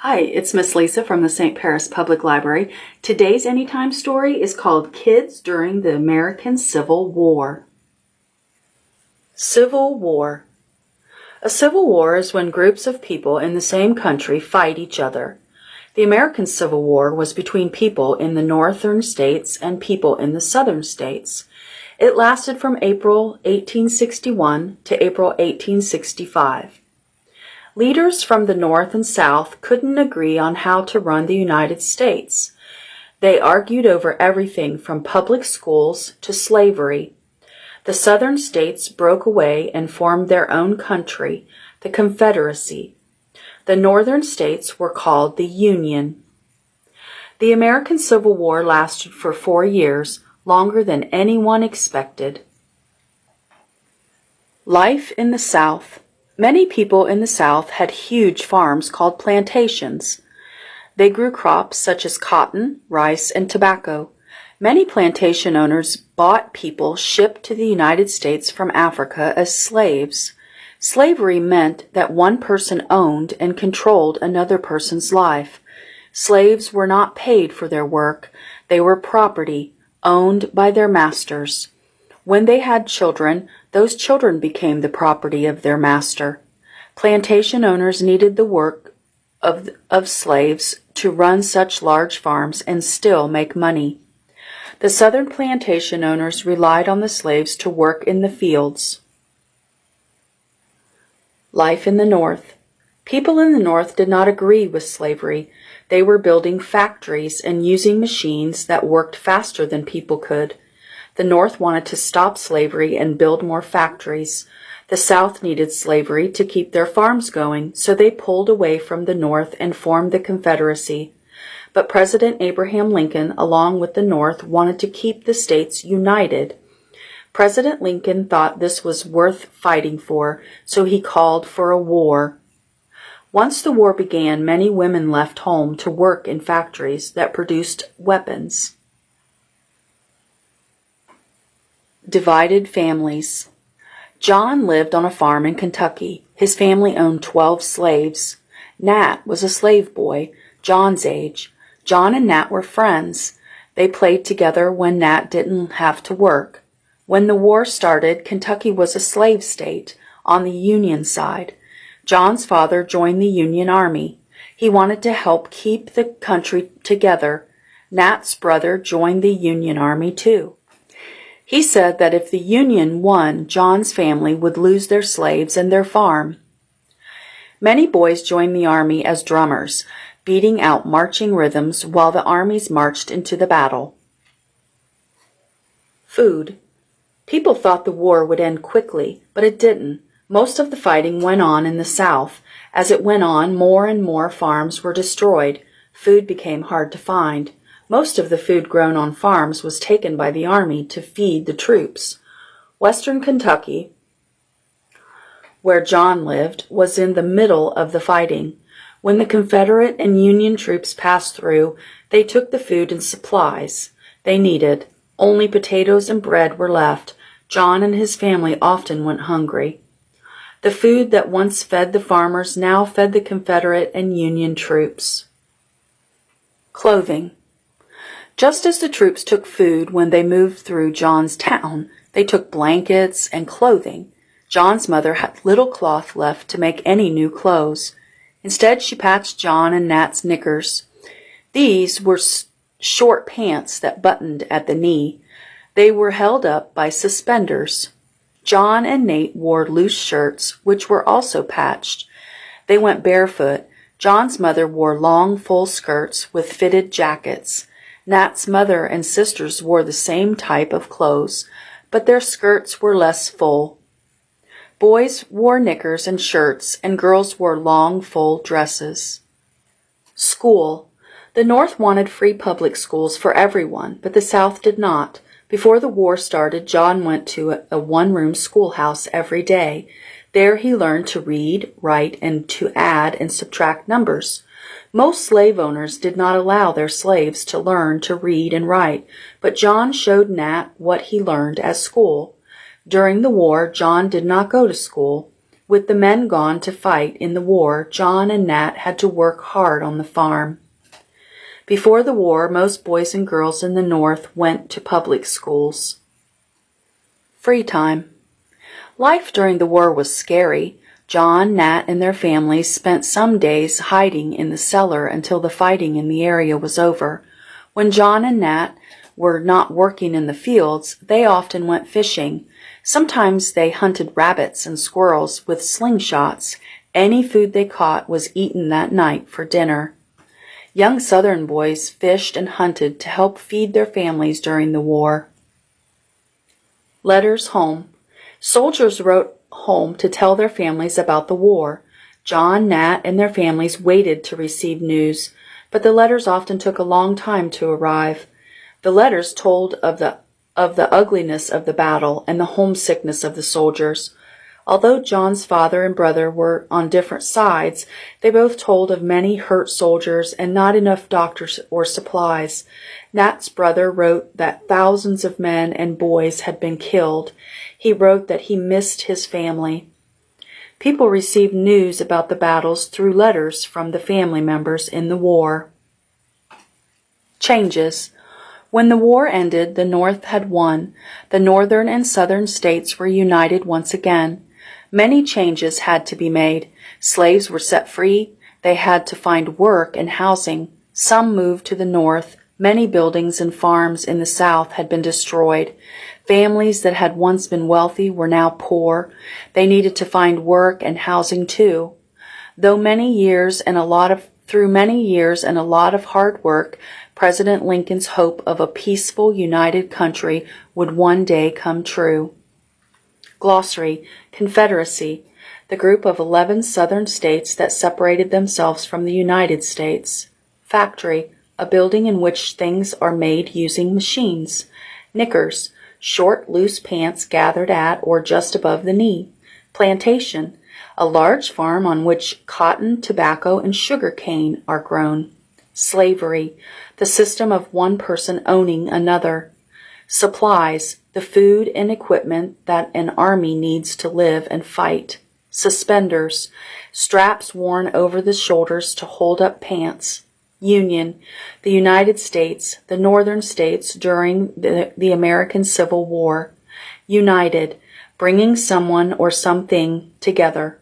Hi, it's Miss Lisa from the St. Paris Public Library. Today's Anytime story is called Kids During the American Civil War. Civil War. A civil war is when groups of people in the same country fight each other. The American Civil War was between people in the northern states and people in the southern states. It lasted from April 1861 to April 1865. Leaders from the North and South couldn't agree on how to run the United States. They argued over everything from public schools to slavery. The Southern states broke away and formed their own country, the Confederacy. The Northern states were called the Union. The American Civil War lasted for 4 years, longer than anyone expected. Life in the South. Many people in the South had huge farms called plantations. They grew crops such as cotton, rice, and tobacco. Many plantation owners bought people shipped to the United States from Africa as slaves. Slavery meant that one person owned and controlled another person's life. Slaves were not paid for their work. They were property, owned by their masters. When they had children, those children became the property of their master. Plantation owners needed the work of slaves to run such large farms and still make money. The Southern plantation owners relied on the slaves to work in the fields. Life in the North. People in the North did not agree with slavery. They were building factories and using machines that worked faster than people could. The North wanted to stop slavery and build more factories. The South needed slavery to keep their farms going, so they pulled away from the North and formed the Confederacy. But President Abraham Lincoln, along with the North, wanted to keep the states united. President Lincoln thought this was worth fighting for, so he called for a war. Once the war began, many women left home to work in factories that produced weapons. Divided families. John lived on a farm in Kentucky. His family owned 12 slaves. Nat was a slave boy, John's age. John and Nat were friends. They played together when Nat didn't have to work. When the war started, Kentucky was a slave state on the Union side. John's father joined the Union Army. He wanted to help keep the country together. Nat's brother joined the Union Army too. He said that if the Union won, John's family would lose their slaves and their farm. Many boys joined the army as drummers, beating out marching rhythms while the armies marched into the battle. Food. People thought the war would end quickly, but it didn't. Most of the fighting went on in the South. As it went on, more and more farms were destroyed. Food became hard to find. Most of the food grown on farms was taken by the army to feed the troops. Western Kentucky, where John lived, was in the middle of the fighting. When the Confederate and Union troops passed through, they took the food and supplies they needed. Only potatoes and bread were left. John and his family often went hungry. The food that once fed the farmers now fed the Confederate and Union troops. Clothing. Just as the troops took food when they moved through John's town, they took blankets and clothing. John's mother had little cloth left to make any new clothes. Instead, she patched John and Nat's knickers. These were short pants that buttoned at the knee. They were held up by suspenders. John and Nate wore loose shirts, which were also patched. They went barefoot. John's mother wore long, full skirts with fitted jackets. Nat's mother and sisters wore the same type of clothes, but their skirts were less full. Boys wore knickers and shirts, and girls wore long, full dresses. School. The North wanted free public schools for everyone, but the South did not. Before the war started, John went to a one-room schoolhouse every day. There he learned to read, write, and to add and subtract numbers. Most slave owners did not allow their slaves to learn to read and write, but John showed Nat what he learned at school. During the war, John did not go to school. With the men gone to fight in the war, John and Nat had to work hard on the farm. Before the war, most boys and girls in the North went to public schools. Free time. Life during the war was scary. John, Nat, and their families spent some days hiding in the cellar until the fighting in the area was over. When John and Nat were not working in the fields, they often went fishing. Sometimes they hunted rabbits and squirrels with slingshots. Any food they caught was eaten that night for dinner. Young Southern boys fished and hunted to help feed their families during the war. Letters home. Soldiers wrote home to tell their families about the war. John, Nat, and their families waited to receive news, but the letters often took a long time to arrive. The letters told of the ugliness of the battle and the homesickness of the soldiers. Although John's father and brother were on different sides, they both told of many hurt soldiers and not enough doctors or supplies. Nat's brother wrote that thousands of men and boys had been killed. He wrote that he missed his family. People received news about the battles through letters from the family members in the war. Changes. When the war ended, the North had won. The northern and southern states were united once again. Many changes had to be made. Slaves were set free. They had to find work and housing. Some moved to the north. Many buildings and farms in the south had been destroyed. Families that had once been wealthy were now poor. They needed to find work and housing too. Through many years and a lot of hard work, President Lincoln's hope of a peaceful, united country would one day come true. Glossary. Confederacy. The group of 11 southern states that separated themselves from the United States. Factory. A building in which things are made using machines. Knickers. Short, loose pants gathered at or just above the knee. Plantation. A large farm on which cotton, tobacco, and sugar cane are grown. Slavery. The system of one person owning another. Supplies. The food and equipment that an army needs to live and fight. Suspenders. Straps worn over the shoulders to hold up pants. Union. The United States, the northern states during the American Civil War. United. Bringing someone or something together.